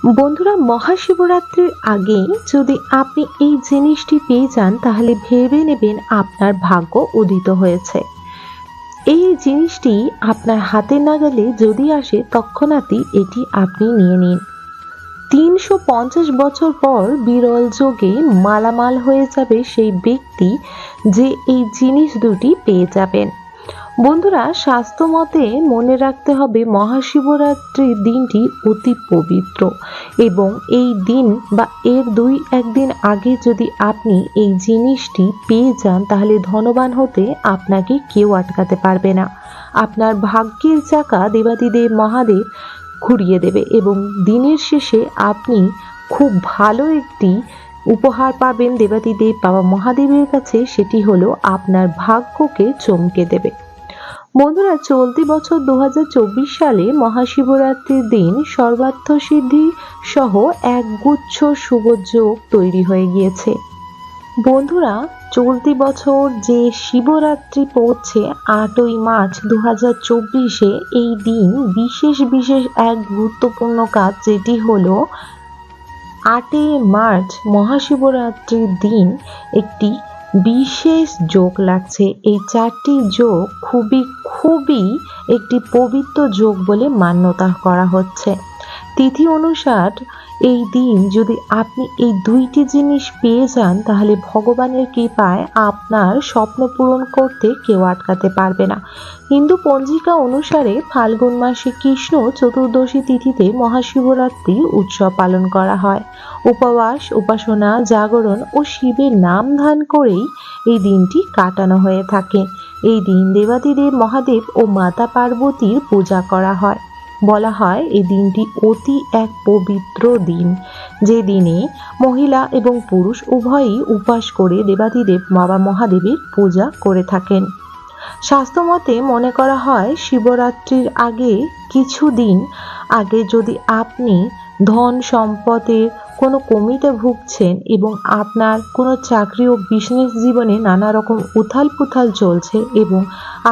বন্ধুরা, মহাশিবরাত্রির আগে যদি আপনি এই জিনিসটি পেয়ে যান তাহলে ভেবে নেবেন আপনার ভাগ্য উদিত হয়েছে। এই জিনিসটি আপনার হাতের নাগালে যদি আসে তৎক্ষণাৎই এটি আপনি নিয়ে নিন। ৩৫০ বছর বিরল যোগে মালামাল হয়ে যাবে সেই ব্যক্তি যে এই জিনিস দুটি পেয়ে যাবেন। বন্ধুরা, স্বাস্থ্য মতে মনে রাখতে হবে মহাশিবরাত্রির দিনটি অতি পবিত্র এবং এই দিন বা এর ২-১ দিন আগে যদি আপনি এই জিনিসটি পেয়ে যান তাহলে ধনবান হতে আপনাকে কেউ আটকাতে পারবে না। আপনার ভাগ্যের চাকা দেবাদিদেব মহাদেব ঘুরিয়ে দেবে এবং দিনের শেষে আপনি খুব ভালো একটি উপহার পাবেন দেবাদিদেব বাবা মহাদেবের কাছে। সেটি হলো আপনার ভাগ্যকে চমকে দেবে। বন্ধুরা, চলতি বছর ২০২৪ সালে মহাশিবরাত্রির দিন সর্বার্থ সিদ্ধি সহ একগুচ্ছ শুভ যোগ তৈরি হয়ে গিয়েছে। বন্ধুরা, চলতি বছর যে শিবরাত্রি পড়ছে ৮ই মার্চ ২০২৪-এ, এই দিন বিশেষ এক গুরুত্বপূর্ণ কাজ, যেটি হলো ৮ই মার্চ মহাশিবরাত্রির দিন একটি বিশেষ যোগ লাগছে। এই ৪টি যোগ খুবই একটি পবিত্র যোগ বলে মান্যতা করা হচ্ছে। তিথি অনুসার এই দিন যদি আপনি এই ২টি জিনিস পেয়ে যান তাহলে ভগবানের কৃপায় আপনার স্বপ্ন পূরণ করতে কেউ আটকাতে পারবে না। হিন্দু পঞ্জিকা অনুসারে ফাল্গুন মাসে কৃষ্ণ চতুর্দশী তিথিতে মহাশিবরাত্রি উৎসব পালন করা হয়। উপবাস, উপাসনা, জাগরণ ও শিবের নাম ধ্যান করেই এই দিনটি কাটানো হয়ে থাকে। এই দিন দেবাদিদেব মহাদেব ও মাতা পার্বতীর পূজা করা হয়। বলা হয় এই দিনটি অতি এক পবিত্র দিন, যে দিনে মহিলা এবং পুরুষ উভয়ই উপবাস করে দেবাদিদেব বাবা মহাদেবের পূজা করে থাকেন। শাস্ত্রমতে মনে করা হয় শিবরাত্রির আগে কিছুদিন আগে যদি আপনি ধন সম্পদের কোনো কমিতে ভুগছেন এবং আপনার কোনো চাকরি ও বিজনেস জীবনে নানা রকম উথাল পুথাল চলছে এবং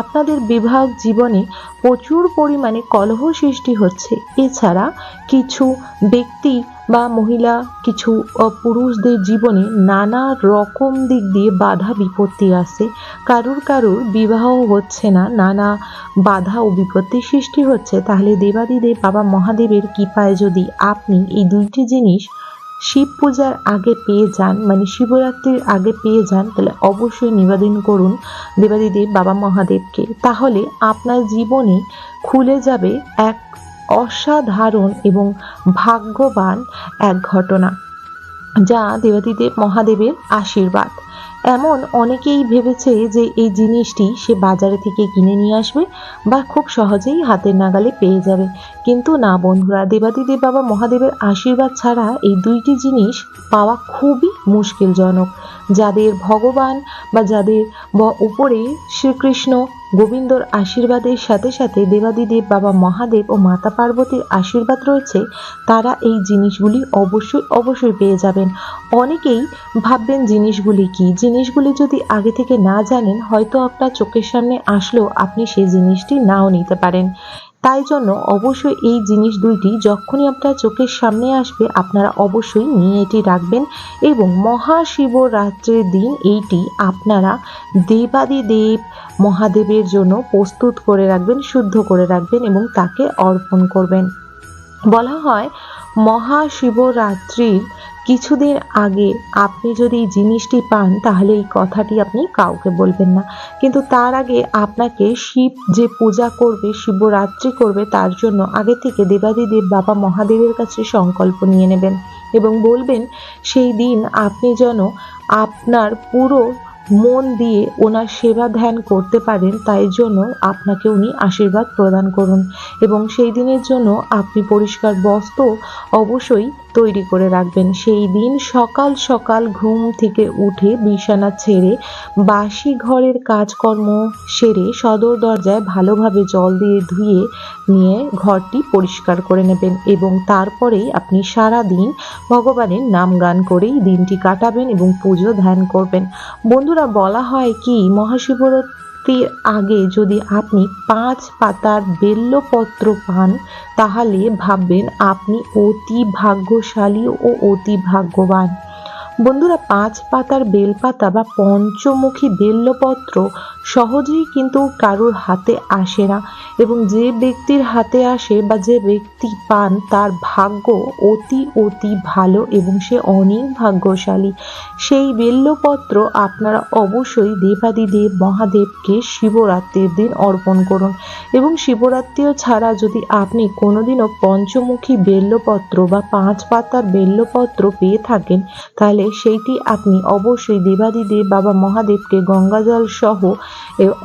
আপনাদের বিবাহ জীবনে প্রচুর পরিমাণে কলহ সৃষ্টি হচ্ছে, এছাড়া কিছু ব্যক্তি বা মহিলা, কিছু পুরুষদের জীবনে নানা রকম দিক দিয়ে বাধা বিপত্তি আসে, কারুর বিবাহ হচ্ছে না, নানা বাধা ও বিপত্তির সৃষ্টি হচ্ছে, তাহলে দেবাদিদেব বাবা মহাদেবের কৃপায় যদি আপনি এই ২টি জিনিস শিব পূজার আগে পেয়ে যান, মানে শিবরাত্রির আগে পেয়ে যান, তাহলে অবশ্যই নিবেদন করুন দেবাদিদেব বাবা মহাদেবকে। তাহলে আপনার জীবনে খুলে যাবে এক অসাধারণ এবং ভাগ্যবান এক ঘটনা, যা দেবাদিদেব মহাদেবের আশীর্বাদ। এমন অনেকেই ভেবেছে যে এই জিনিসটি সে বাজারে থেকে কিনে নিয়ে আসবে বা খুব সহজেই হাতের নাগালে পেয়ে যাবে, কিন্তু না বন্ধুরা, দেবাদিদেব বাবা মহাদেবের আশীর্বাদ ছাড়া এই ২টি জিনিস পাওয়া খুবই মুশকিলজনক। যাদের ভগবান বা যাদের উপরে শ্রীকৃষ্ণ গোবিন্দর আশীর্বাদের সাথে সাথে দেবাদিদেব বাবা মহাদেব ও মাতা পার্বতীর আশীর্বাদ রয়েছে, তারা এই জিনিসগুলি অবশ্যই পেয়ে যাবেন। অনেকেই ভাববেন জিনিসগুলি কি, জিনিসগুলি যদি আগে থেকে না জানেন হয়তো আপনার চোখের সামনে আসলেও আপনি সেই জিনিসটি নাও নিতে পারেন। তাই জন্য অবশ্যই এই জিনিস ২টি যখনই আপনার চোখের সামনে আসবে আপনারা অবশ্যই নিয়ে এটি রাখবেন এবং মহাশিবরাত্রির দিন এইটি আপনারা দেবাদিদেব মহাদেবের জন্য প্রস্তুত করে রাখবেন, শুদ্ধ করে রাখবেন এবং তাকে অর্পণ করবেন। বলা হয় মহাশিবরাত্রির কিছুদিন আগে আপনি যদি এই জিনিসটি পান তাহলে এই কথাটি আপনি কাউকে বলবেন না, কিন্তু তার আগে আপনাকে শিব যে পূজা করবে, শিবরাত্রি করবে, তার জন্য আগে থেকে দেবাদিদেব বাবা মহাদেবের কাছে সংকল্প নিয়ে নেবেন এবং বলবেন সেই দিন আপনি যেন আপনার পুরো মন দিয়ে ওনার সেবা ধ্যান করতে পারেন, তাই জন্য আপনাকে উনি আশীর্বাদ প্রদান করুন এবং সেই দিনের জন্য আপনি পরিষ্কার বস্ত্র অবশ্যই তৈরি করে রাখবেন। সেই দিন সকাল সকাল ঘুম থেকে উঠে বিছানা ছেড়ে বাসি ঘরের কাজকর্ম সেরে সদর দরজায় ভালোভাবে জল দিয়ে ধুয়ে নিয়ে ঘরটি পরিষ্কার করে নেবেন এবং তারপরেই আপনি সারা দিন ভগবানের নাম গান করেই দিনটি কাটাবেন এবং পুজো ধ্যান করবেন। বন্ধুরা, বলা হয় কি মহাশিবরাত্রি সূর্যাস্তের আগে যদি আপনি 5 পাতার বেলপত্র পান তাহলে ভাববেন আপনি অতি ভাগ্যশালী ও অতি ভাগ্যবান। বন্ধুরা, 5 পাতার বেলপাতা বা পঞ্চমুখী বেলপত্র সহজেই কিন্তু কারোর হাতে আসে না, এবং যে ব্যক্তির হাতে আসে বা যে ব্যক্তি পান তার ভাগ্য অতি অতি ভালো এবং সে অনেক ভাগ্যশালী। সেই বেলপত্র আপনারা অবশ্যই দেবাদিদেব মহাদেবকে শিবরাত্রির দিন অর্পণ করুন, এবং শিবরাত্রিও ছাড়া যদি আপনি কোনোদিনও পঞ্চমুখী বেলপত্র বা 5 পাতার বেলপত্র পেয়ে থাকেন তাহলে সেইটি আপনি অবশ্যই দেবাদিদেব বাবা মহাদেবকে গঙ্গাজল সহ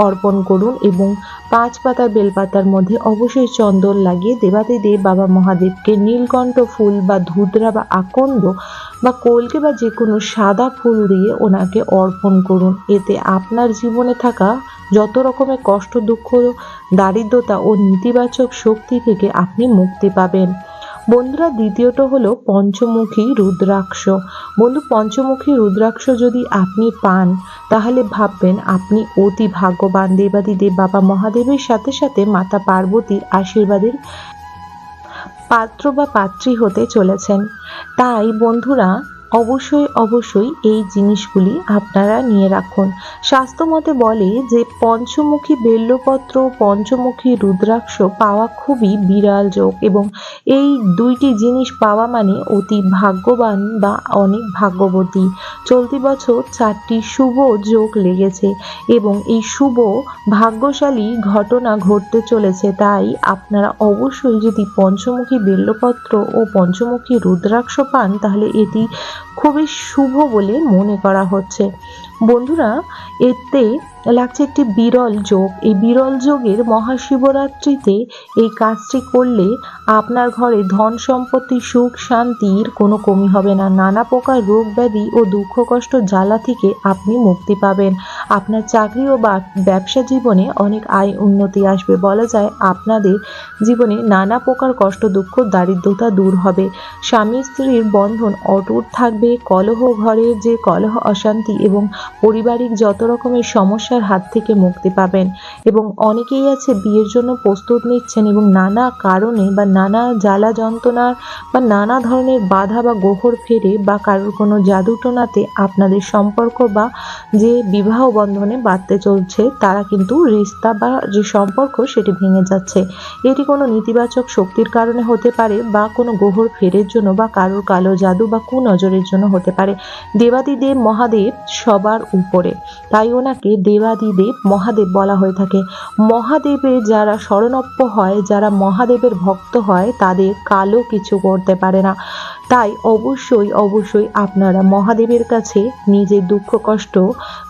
অর্পণ করুন, এবং 5 পাতার বেলপাতার মধ্যে অবশ্যই চন্দন লাগিয়ে দেবাদিদেব বাবা মহাদেবকে নীলকণ্ঠ ফুল বা ধুতরা বা আকন্দ বা কলকে বা যে কোনো সাদা ফুল দিয়ে ওনাকে অর্পণ করুন। এতে আপনার জীবনে থাকা যত রকমের কষ্ট, দুঃখ, দারিদ্রতা ও নেতিবাচক শক্তি থেকে আপনি মুক্তি পাবেন। বন্ধুরা, দ্বিতীয়ত হলো পঞ্চমুখী রুদ্রাক্ষ। বন্ধু, পঞ্চমুখী রুদ্রাক্ষ যদি আপনি পান তাহলে ভাববেন আপনি অতি ভাগ্যবান। দেবাদিদেব বাবা মহাদেবের সাথে সাথে মাতা পার্বতীর আশীর্বাদের পাত্র বা পাত্রী হতে চলেছেন। তাই বন্ধুরা, অবশ্যই অবশ্যই এই জিনিসগুলি আপনারা নিয়ে রাখুন। শাস্ত্রমতে বলে যে পঞ্চমুখী বেলপত্র, পঞ্চমুখী রুদ্রাক্ষ পাওয়া খুবই বিরল যোগ, এবং এই দুইটি জিনিস পাওয়া মানে অতি ভাগ্যবান বা অনেক ভাগ্যবতী। চলতি বছর 4টি শুভ যোগ লেগেছে এবং এই শুভ ভাগ্যশালী ঘটনা ঘটতে চলেছে। তাই আপনারা অবশ্যই যদি পঞ্চমুখী বেলপত্র ও পঞ্চমুখী রুদ্রাক্ষ পান তাহলে এটি খুবই শুভ বলে মনে করা হচ্ছে। বন্ধুরা, এতে লাগছে একটি বিরল যোগ। এই বিরল যোগের মহাশিবরাত্রিতে এই কাজটি করলে আপনার ঘরে ধন সম্পত্তি সুখ শান্তির কোনো কমি হবে না। নানা প্রকার রোগ ব্যাধি ও দুঃখ কষ্ট জ্বালা থেকে আপনি মুক্তি পাবেন। আপনার চাকরি ও ব্যবসা জীবনে অনেক আয় উন্নতি আসবে। বলা যায় আপনাদের জীবনে নানা প্রকার কষ্ট দুঃখ দারিদ্রতা দূর হবে। স্বামী স্ত্রীর বন্ধন অটুট থাকবে। কলহ, ঘরের যে কলহ অশান্তি এবং পারিবারিক যত রকমের সমস্যার হাত থেকে মুক্তি পাবেন। এবং অনেকেই আছে বিয়ের জন্য প্রস্তুত নিচ্ছেন এবং নানা কারণে বা নানা জ্বালা যন্ত্রণার বা নানা ধরনের বাধা বা গোহর ফেরে বা কারোর কোনো জাদুটোনাতে আপনাদের সম্পর্ক বা যে বিবাহ বন্ধনে বাঁধতে চলছে তারা কিন্তু রিস্তা বা যে সম্পর্ক সেটি ভেঙে যাচ্ছে। এটি কোনো নেতিবাচক শক্তির কারণে হতে পারে বা কোনো গোহর ফেরের জন্য বা কারোর কালো জাদু বা কুনজরের জন্য হতে পারে। দেবাদিদেব মহাদেব সবার উপরে, তাই ওনাকে দেবাদিদেব মহাদেব বলা হয়ে থাকে। মহাদেবের যারা শরণাপন্ন হয়, যারা মহাদেবের ভক্ত হয় তাদের কালো কিছু করতে পারে না। তাই অবশ্যই অবশ্যই আপনারা মহাদেবের কাছে নিজের দুঃখ কষ্ট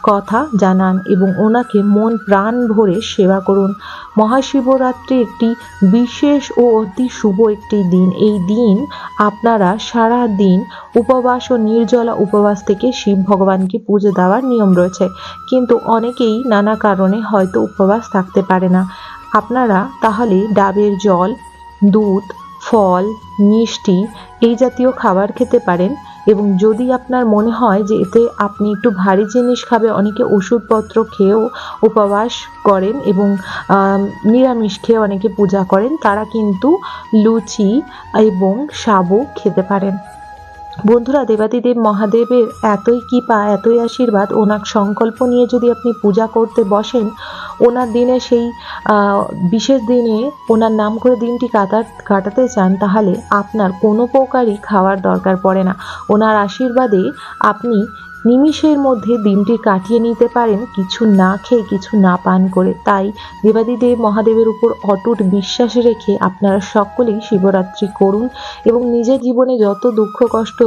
কথা জানান এবং ওনাকে মন প্রাণ ভরে সেবা করুন। মহাশিবরাত্রি একটি বিশেষ ও অতি শুভ একটি দিন। এই দিন আপনারা সারা দিন উপবাস ও নির্জলা উপবাস থেকে শিব ভগবানকে পুজো দেওয়ার নিয়ম রয়েছে, কিন্তু অনেকেই নানা কারণে হয়তো উপবাস থাকতে পারে না। আপনারা তাহলে ডাবের জল, দুধ, ফল, মিষ্টি এই জাতীয় খাবার খেতে পারেন। এবং যদি আপনার মনে হয় যে এতে আপনি একটু ভারী জিনিস খাবে, অনেকে ওষুধপত্র খেয়েও উপবাস করেন এবং নিরামিষ খেয়ে অনেকে পূজা করেন, তারা কিন্তু লুচি এবং সাবু খেতে পারেন। বন্ধুরা, দেবাদিদেব মহাদেবের এতই কৃপা, এতই আশীর্বাদ, ওনার সংকল্প নিয়ে যদি আপনি পূজা করতে বসেন, ওনার দিনে সেই বিশেষ দিনে ওনার নাম করে দিনটি কাটাতে চান তাহলে আপনার কোনো প্রকারই খাওয়ার দরকার পড়ে না। ওনার আশীর্বাদে আপনি নিমিষের মধ্যে দিনটি কাটিয়ে নিতে পারেন কিছু না খেয়ে, কিছু না পান করে। তাই দেবাদিদেব মহাদেবের উপর অটুট বিশ্বাস রেখে আপনারা সকলেই শিবরাত্রি করুন এবং নিজের জীবনে যত দুঃখ কষ্ট,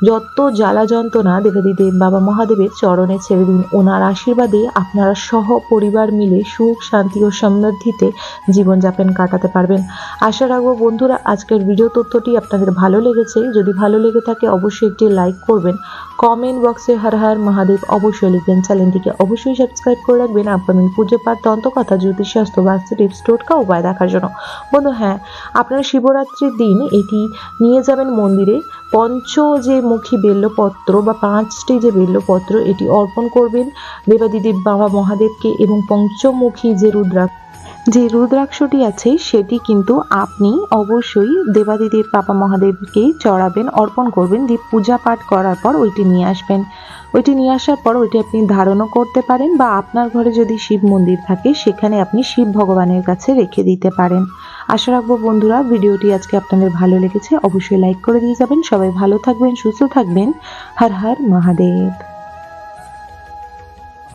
যত জ্বালা যন্ত্রণা দেবাদিদেব বাবা মহাদেবের চরণে ছেড়ে দিন। ওনার আশীর্বাদে আপনারা সহ পরিবার মিলে সুখ শান্তি ও সমৃদ্ধিতে জীবনযাপন কাটাতে পারবেন। আশা রাখবো বন্ধুরা আজকের ভিডিও তথ্যটি আপনাদের ভালো লেগেছে। যদি ভালো লেগে থাকে অবশ্যই একটি লাইক করবেন। কমেন্ট বক্সে হর হর মহাদেব অবশ্যই লিখবেন। চ্যানেলটিকে অবশ্যই সাবস্ক্রাইব করে রাখবেন আপকামিং পুজো পাঠ, তন্ত্রকথা, জ্যোতিষশাস্ত্র, বাস্তু টিপস, টোটকা উপায় দেখার জন্য। বন্ধু হ্যাঁ, আপনারা শিবরাত্রির দিন এটি নিয়ে যাবেন মন্দিরে, যে মুখী বেল্লপত্র বা 5টি যে বেল্লপত্র এটি অর্পণ করবেন দেবাদিদেব বাবা মহাদেবকে, এবং পঞ্চমুখী যে রুদ্রাক্ষটি আছে সেটি কিন্তু আপনি অবশ্যই দেবাদিদেব বাবা মহাদেবকে চড়াবেন, অর্পণ করবেন, দিয়ে পূজা পাঠ করার পর ওইটি নিয়ে আসবেন। ওইটি নিয়ে আসার পর ওইটি আপনি ধারণও করতে পারেন, বা আপনার ঘরে যদি শিব মন্দির থাকে সেখানে আপনি শিব ভগবানের কাছে রেখে দিতে পারেন। আশা রাখবো বন্ধুরা ভিডিওটি আজকে আপনাদের ভালো লেগেছে, অবশ্যই লাইক করে দিয়ে যাবেন। সবাই ভালো থাকবেন, সুস্থ থাকবেন। হর হর মহাদেব।